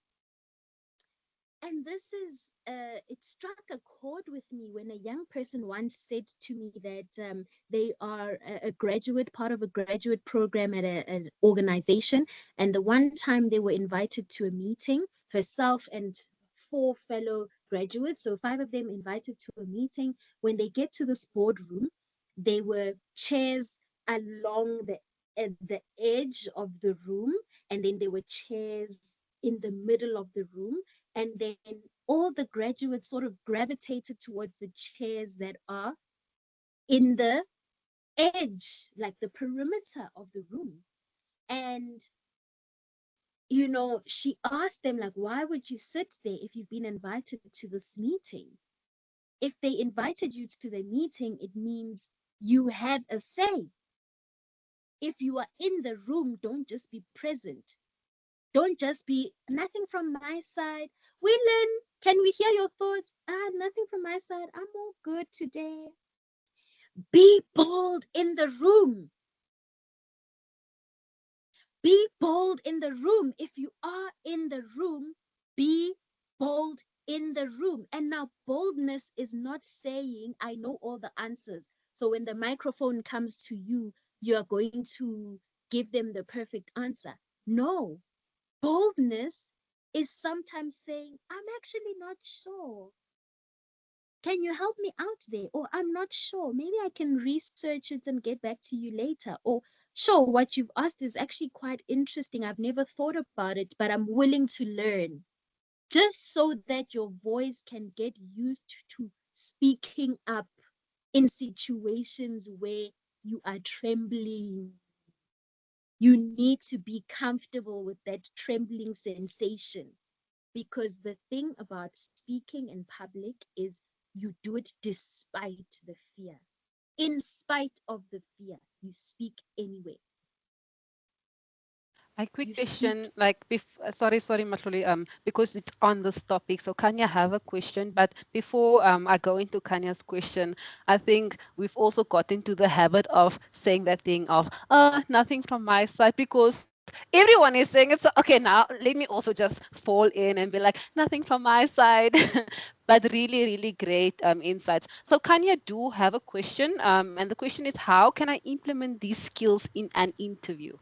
And this is it struck a chord with me when a young person once said to me that they are a graduate, part of a graduate program at an organization. And the one time they were invited to a meeting, herself and 4 fellow graduates, so 5 of them invited to a meeting. When they get to this boardroom, there were chairs along at the edge of the room, and then there were chairs in the middle of the room, and then all the graduates sort of gravitated towards the chairs that are in the edge, like the perimeter of the room. And she asked them, like, why would you sit there if you've been invited to this meeting? If they invited you to the meeting, it means you have a say. If you are in the room, don't just be present. Don't just be nothing from my side. Willen, can we hear your thoughts? Nothing from my side. I'm all good today. Be bold in the room. Be bold in the room. If you are in the room, be bold in the room. And now boldness is not saying I know all the answers. So when the microphone comes to you, you are going to give them the perfect answer. No. Boldness is sometimes saying, I'm actually not sure. Can you help me out there? Or I'm not sure. Maybe I can research it and get back to you later. Or sure, what you've asked is actually quite interesting. I've never thought about it, but I'm willing to learn. Just so that your voice can get used to speaking up in situations where you are trembling. You need to be comfortable with that trembling sensation, because the thing about speaking in public is you do it despite the fear. In spite of the fear, you speak anyway. A quick You speak. question, like, sorry, Matloli, because it's on this topic. So Kanya have a question, but before I go into Kanya's question, I think we've also got into the habit of saying that thing of, nothing from my side, because everyone is saying it's okay. Now let me also just fall in and be like, nothing from my side. But really, really great insights. So Kanya do have a question, and the question is, how can I implement these skills in an interview?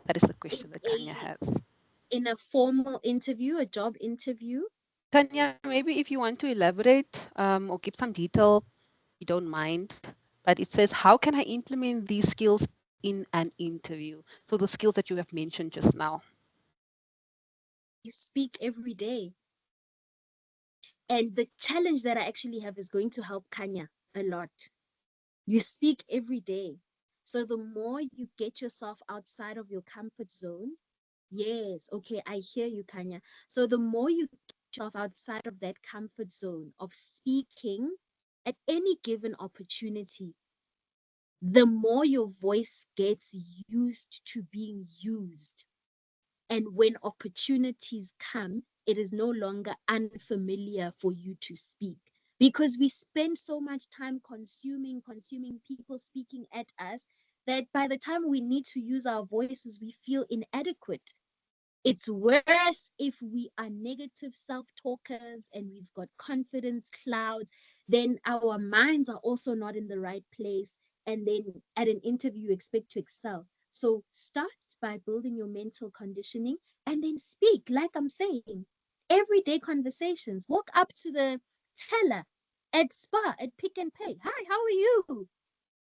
That is the question that Kanya has. In a formal interview, a job interview. Kanya, maybe if you want to elaborate or give some detail, you don't mind. But it says, how can I implement these skills in an interview? So the skills that you have mentioned just now. You speak every day. And the challenge that I actually have is going to help Kanya a lot. You speak every day. So the more you get yourself outside of your comfort zone, yes, okay, I hear you, Kanya. So the more you get yourself outside of that comfort zone of speaking at any given opportunity, the more your voice gets used to being used. And when opportunities come, it is no longer unfamiliar for you to speak, because we spend so much time consuming people speaking at us, that by the time we need to use our voices, we feel inadequate. It's worse if we are negative self-talkers and we've got confidence clouds, then our minds are also not in the right place. And then at an interview, you expect to excel. So start by building your mental conditioning and then speak, like I'm saying. Everyday conversations. Walk up to the teller at Spar, at Pick and Pay. Hi, how are you?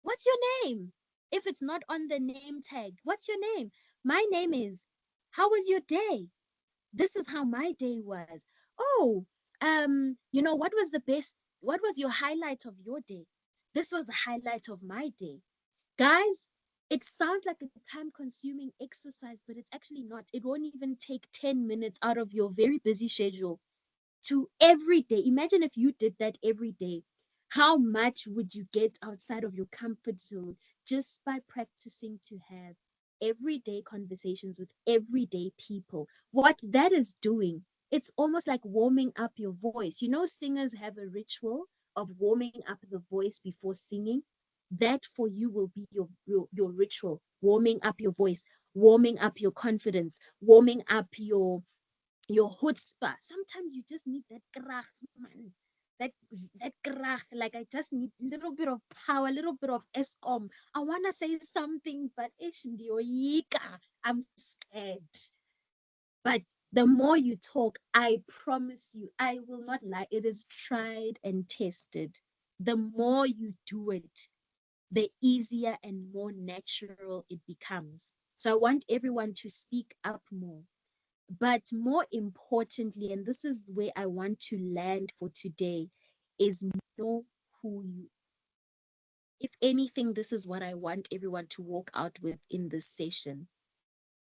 What's your name? If it's not on the name tag, what's your name? My name is. How was your day? This is how my day was. Oh, what was the best? What was your highlight of your day? This was the highlight of my day. Guys, it sounds like a time consuming exercise, but it's actually not. It won't even take 10 minutes out of your very busy schedule to every day. Imagine if you did that every day. How much would you get outside of your comfort zone just by practicing to have everyday conversations with everyday people? What that is doing, it's almost like warming up your voice. Singers have a ritual of warming up the voice before singing. That for you will be your ritual, warming up your voice, warming up your confidence, warming up your chutzpah. Sometimes you just need that krach, man. That krach, like I just need a little bit of power, a little bit of eskom. I wanna say something, but ish ndioyika. I'm scared. But the more you talk, I promise you, I will not lie. It is tried and tested. The more you do it, the easier and more natural it becomes. So I want everyone to speak up more. But more importantly, and this is where I want to land for today, is know who you. If anything, this is what I want everyone to walk out with in this session.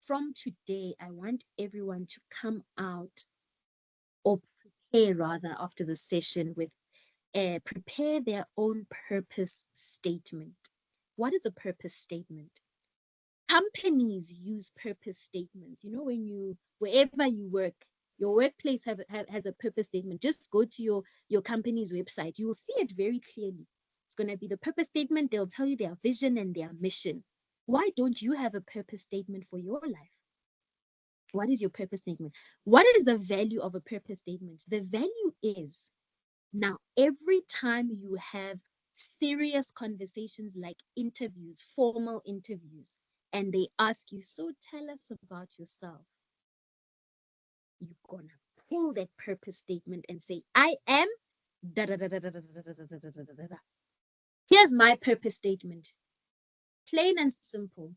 From today, I want everyone to come out or prepare rather after the session with prepare their own purpose statement. What is a purpose statement? Companies use purpose statements. You know, when you wherever you work, your workplace has a purpose statement. Just go to your company's website. You will see it very clearly. It's going to be the purpose statement. They'll tell you their vision and their mission. Why don't you have a purpose statement for your life? What is your purpose statement? What is the value of a purpose statement? The value is now every time you have serious conversations like interviews, formal interviews, and they ask you, so tell us about yourself, you're gonna pull that purpose statement and say, I am da da da da da da da da da da da da da. Here's my purpose statement. Plain and simple.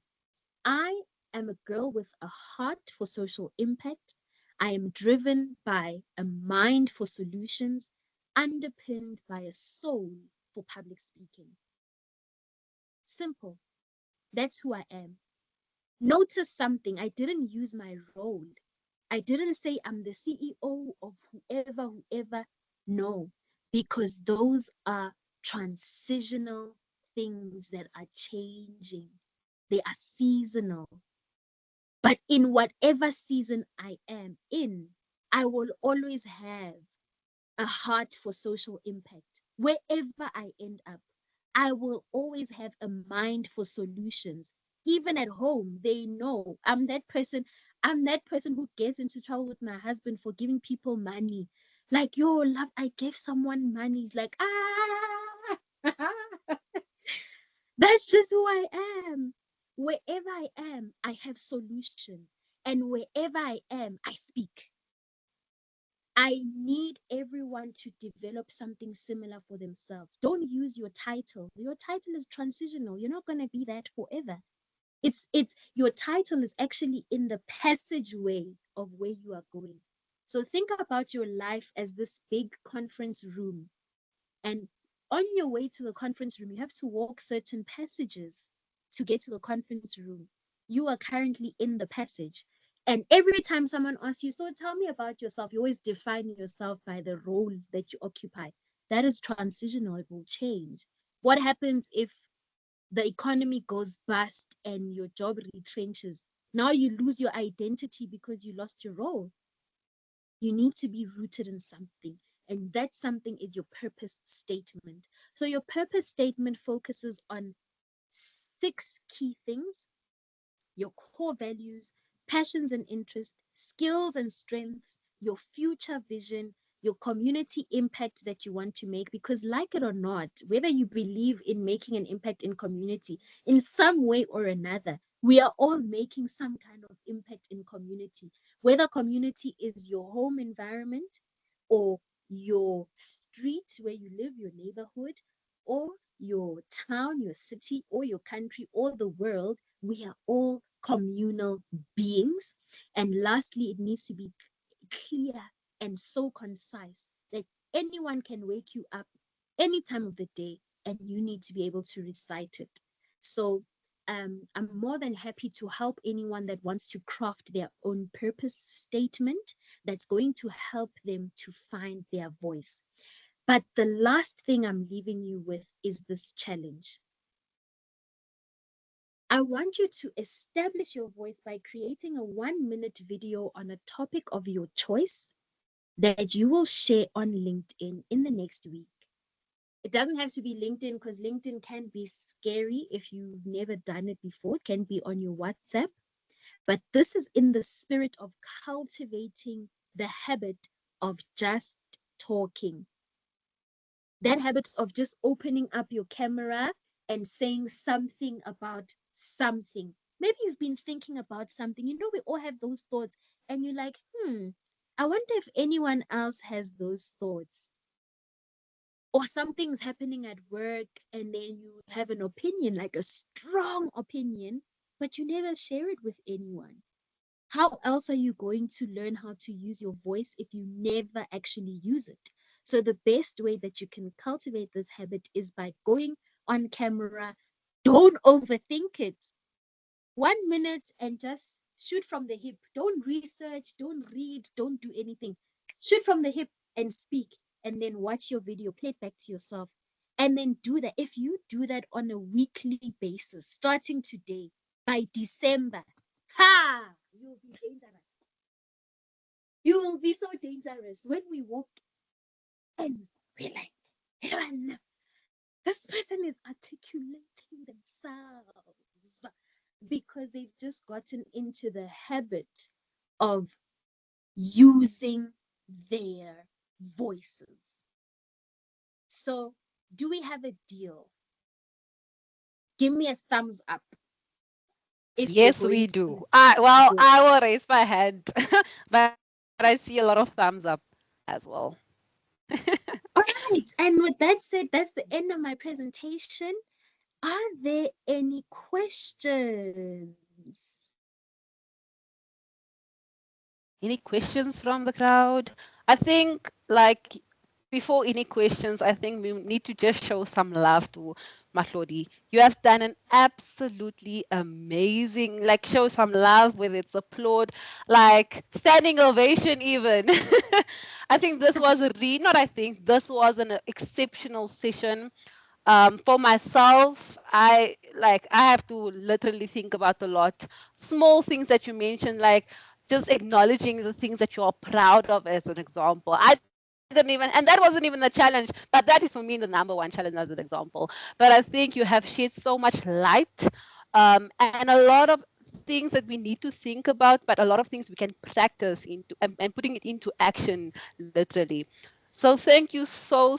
I am a girl with a heart for social impact. I am driven by a mind for solutions, underpinned by a soul for public speaking. Simple. That's who I am. Notice something. I didn't use my role. I didn't say I'm the CEO of whoever. No, because those are transitional things that are changing. They are seasonal. But in whatever season I am in, I will always have a heart for social impact. Wherever I end up, I will always have a mind for solutions. Even at home, they know I'm that person. I'm that person who gets into trouble with my husband for giving people money. Like, yo, love, I gave someone money. He's like, ah. That's just who I am. Wherever I am, I have solutions. And wherever I am, I speak. I need everyone to develop something similar for themselves. Don't use your title. Your title is transitional. You're not going to be that forever. It's your title is actually in the passageway of where you are going. So think about your life as this big conference room. And on your way to the conference room, you have to walk certain passages to get to the conference room. You are currently in the passage. And every time someone asks you, so tell me about yourself, you always define yourself by the role that you occupy. That is transitional, it will change. What happens if the economy goes bust and your job retrenches? Now you lose your identity because you lost your role. You need to be rooted in something. And that something is your purpose statement. So your purpose statement focuses on 6 key things: your core values, passions and interests, skills and strengths, your future vision, your community impact that you want to make. Because, like it or not, whether you believe in making an impact in community in some way or another, we are all making some kind of impact in community. Whether community is your home environment or your street where you live, your neighborhood, or your town, your city, or your country, or the world, we are all communal beings. And lastly, it needs to be clear and so concise that anyone can wake you up any time of the day and you need to be able to recite it. So I'm more than happy to help anyone that wants to craft their own purpose statement that's going to help them to find their voice. But the last thing I'm leaving you with is this challenge. I want you to establish your voice by creating a 1-minute video on a topic of your choice that you will share on LinkedIn in the next week. It doesn't have to be LinkedIn, because LinkedIn can be scary if you've never done it before. It can be on your WhatsApp. But this is in the spirit of cultivating the habit of just talking. That habit of just opening up your camera and saying something about something. Maybe you've been thinking about something. You know, we all have those thoughts, and you're like, I wonder if anyone else has those thoughts. Or something's happening at work, and then you have an opinion, like a strong opinion, but you never share it with anyone. How else are you going to learn how to use your voice if you never actually use it? So, the best way that you can cultivate this habit is by going on camera. Don't overthink it. 1 minute and just shoot from the hip. Don't research, don't read, don't do anything. Shoot from the hip and speak, and then watch your video, play it back to yourself, and then do that. If you do that on a weekly basis, starting today, by December, you'll be dangerous. You will be so dangerous when we walk and we're like, "Heaven, this person is articulating themselves," because they've just gotten into the habit of using their voices. So, do we have a deal? Give me a thumbs up if we're Yes, we going to do. Well, do it. I will raise my hand, but I see a lot of thumbs up as well. All right. And with that said, that's the end of my presentation. Are there any questions? Any questions from the crowd? I think, like, before any questions, I think we need to just show some love to Mahlodi. You have done an absolutely amazing, like, show some love, whether it's applaud, like standing ovation even. I think this was this was an exceptional session. For myself, I have to literally think about a lot small things that you mentioned, like just acknowledging the things that you're proud of, as an example. I didn't even, and that wasn't even a challenge, but that is for me the number one challenge as an example. But I think you have shed so much light, and a lot of things that we need to think about, but a lot of things we can practice into, and putting it into action, literally. So thank you so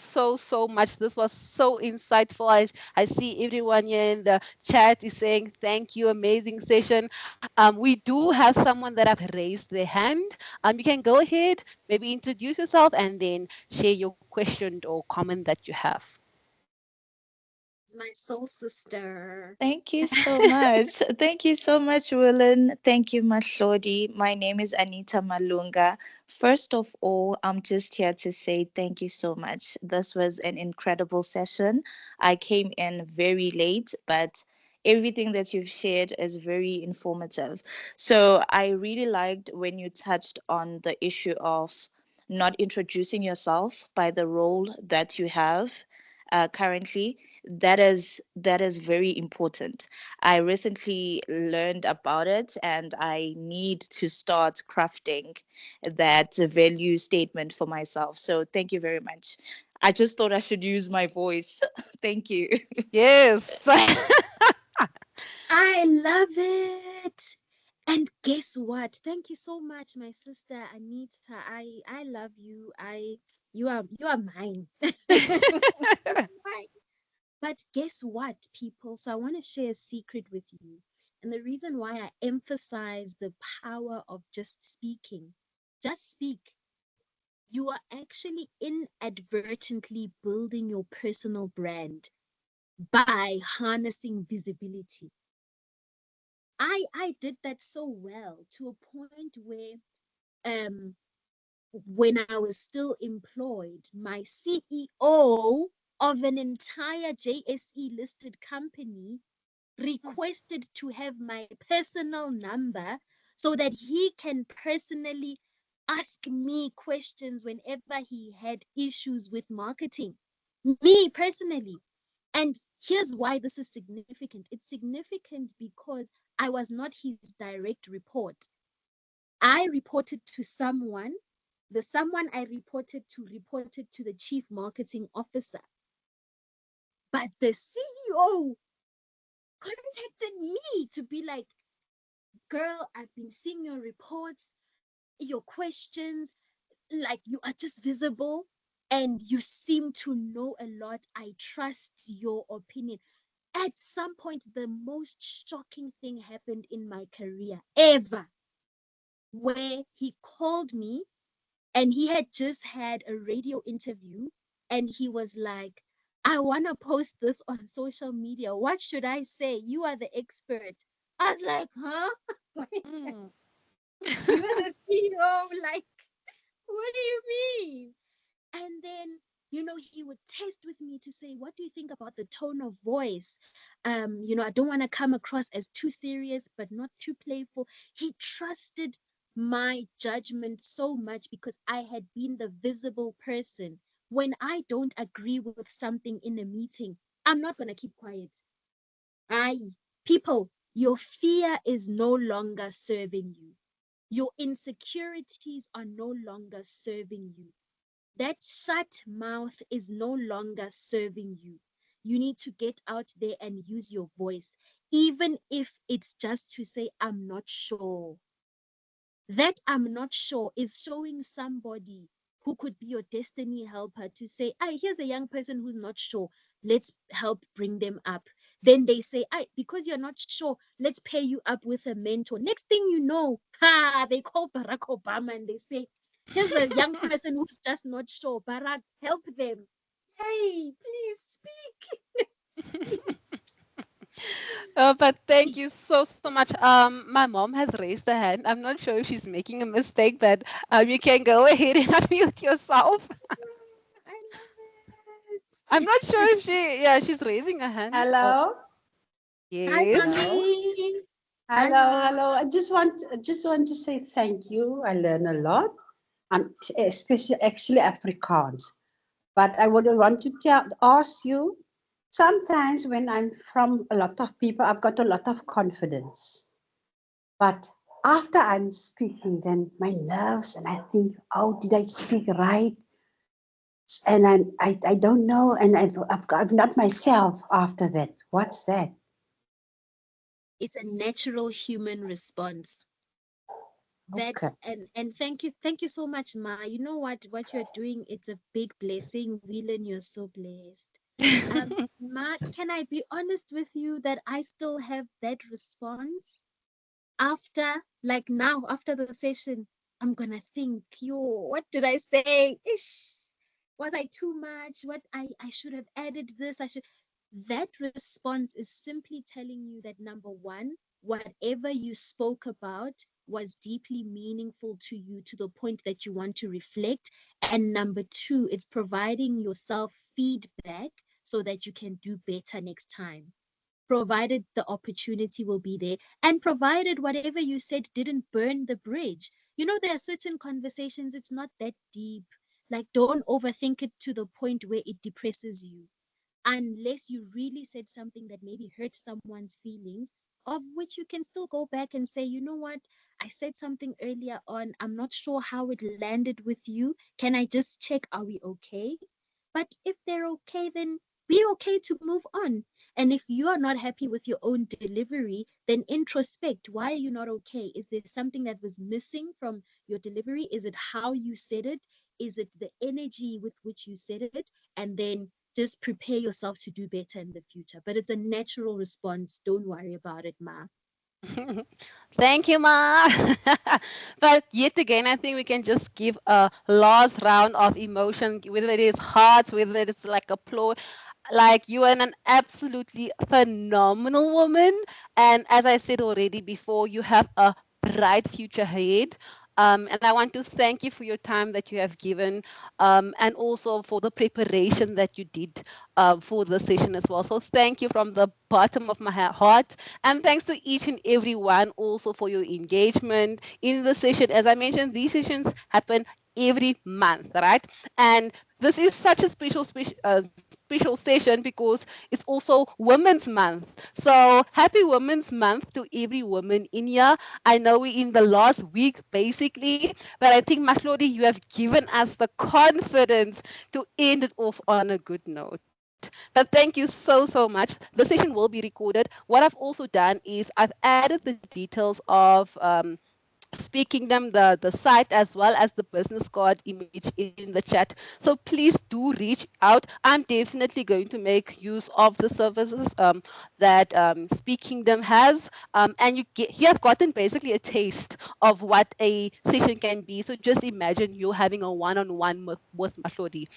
much. This was so insightful. I see everyone here in the chat is saying thank you, amazing session. We do have someone that have raised their hand. You can go ahead, maybe introduce yourself, and then share your question or comment that you have. My soul sister. Thank you so much. Thank you so much, Willen. Thank you, Mahlodi. My name is Anita Malunga. First of all, I'm just here to say thank you so much. This was an incredible session. I came in very late, but everything that you've shared is very informative. So I really liked when you touched on the issue of not introducing yourself by the role that you have currently. That is very important. I recently learned about it, and I need to start crafting that value statement for myself. So thank you very much. I just thought I should use my voice. Thank you. Yes. I love it. And guess what? Thank you so much, my sister Anita. I love you. You are mine. Mine. But guess what, people? So I want to share a secret with you. And the reason why I emphasize the power of just speak. You are actually inadvertently building your personal brand by harnessing visibility. I did that so well to a point where um when I was still employed, my CEO of an entire JSE listed company requested to have my personal number so that he can personally ask me questions whenever he had issues with marketing. Me personally. And here's why this is significant. It's significant because I was not his direct report. I reported to someone. The someone I reported to the chief marketing officer. But the CEO contacted me to be like, girl, I've been seeing your reports, your questions. like you are just visible and you seem to know a lot. I trust your opinion. At some point, the most shocking thing happened in my career ever, where he called me and he had just had a radio interview and he was like, I want to post this on social media. What should I say? You are the expert. I was like, huh? Mm. You are the CEO. Like, what do you mean? And then, he would test with me to say, what do you think about the tone of voice? I don't want to come across as too serious, but not too playful. He trusted my judgment so much because I had been the visible person. When I don't agree with something in a meeting, I'm not going to keep quiet. I, people, your fear is no longer serving you. Your insecurities are no longer serving you. That shut mouth is no longer serving you. You need to get out there and use your voice, even if it's just to say, I'm not sure. That I'm not sure is showing somebody who could be your destiny helper to say, here's a young person who's not sure. Let's help bring them up. Then they say, because you're not sure, let's pair you up with a mentor. Next thing you know, they call Barack Obama and they say, here's a young person who's just not sure. Barack, help them. Hey, please speak. But thank you so much. My mom has raised her hand. I'm not sure if she's making a mistake, but you can go ahead and unmute yourself. I love I'm it. not sure if she's raising her hand. Oh, Hello, Hi, yes. hello, mommy. hello, hello. I just want to say thank you. I learn a lot. I'm especially actually Afrikaans, but I would want to ask you. Sometimes when I'm from a lot of people, I've got a lot of confidence. But after I'm speaking, then my nerves and I think, oh, did I speak right? And I don't know, and I'm not myself after that. What's that? It's a natural human response. That Okay. and thank you so much, Ma. You know what you're doing, it's a big blessing. Whelan, you're so blessed. Ma, can I be honest with you that I still have that response after, like now, after the session, I'm gonna think, yo, what did I say? Ish, was I too much? What I should have added this. I should. That response is simply telling you that number one, whatever you spoke about was deeply meaningful to you to the point that you want to reflect. And number two, it's providing yourself feedback so that you can do better next time, provided the opportunity will be there, and provided whatever you said didn't burn the bridge. There are certain conversations, it's not that deep. Like, don't overthink it to the point where it depresses you, unless you really said something that maybe hurt someone's feelings, of which you can still go back and say, you know what, I said something earlier on, I'm not sure how it landed with you. Can I just check, are we okay? But if they're okay, then be okay to move on. And if you are not happy with your own delivery, then introspect. Why are you not okay? Is there something that was missing from your delivery? Is it how you said it? Is it the energy with which you said it? And then just prepare yourself to do better in the future. But it's a natural response. Don't worry about it, Ma. Thank you, Ma. But yet again, I think we can just give a last round of emotion, whether it is hearts, whether it's like applaud. Like, you are an absolutely phenomenal woman. And as I said already before, you have a bright future ahead. And I want to thank you for your time that you have given, and also for the preparation that you did for the session as well. So thank you from the bottom of my heart. And thanks to each and every one also for your engagement in the session. As I mentioned, these sessions happen every month, right? And this is such a special session because it's also Women's Month. So happy Women's Month to every woman in here. I know we're in the last week basically, but I think Mahlodi, you have given us the confidence to end it off on a good note. But thank you so much. The session will be recorded. What I've also done is I've added the details of speaking them the site as well as the business card image in the chat. So please do reach out. I'm definitely going to make use of the services that speaking them has, and you have gotten basically a taste of what a session can be. So just imagine you having a one-on-one with Mahlodi.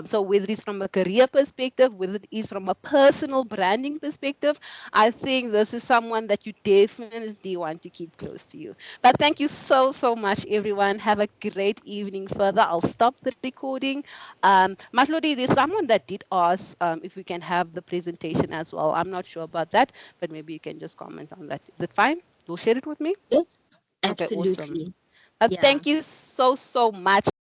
So whether it's from a career perspective, whether it is from a personal branding perspective, I think this is someone that you definitely want to keep close to you. But thank you so much, everyone. Have a great evening further. I'll stop the recording. Matlodi, there's someone that did ask if we can have the presentation as well. I'm not sure about that, but maybe you can just comment on that. Is it fine? You'll share it with me? Yes, Okay, awesome. absolutely. Yeah. Thank you so much.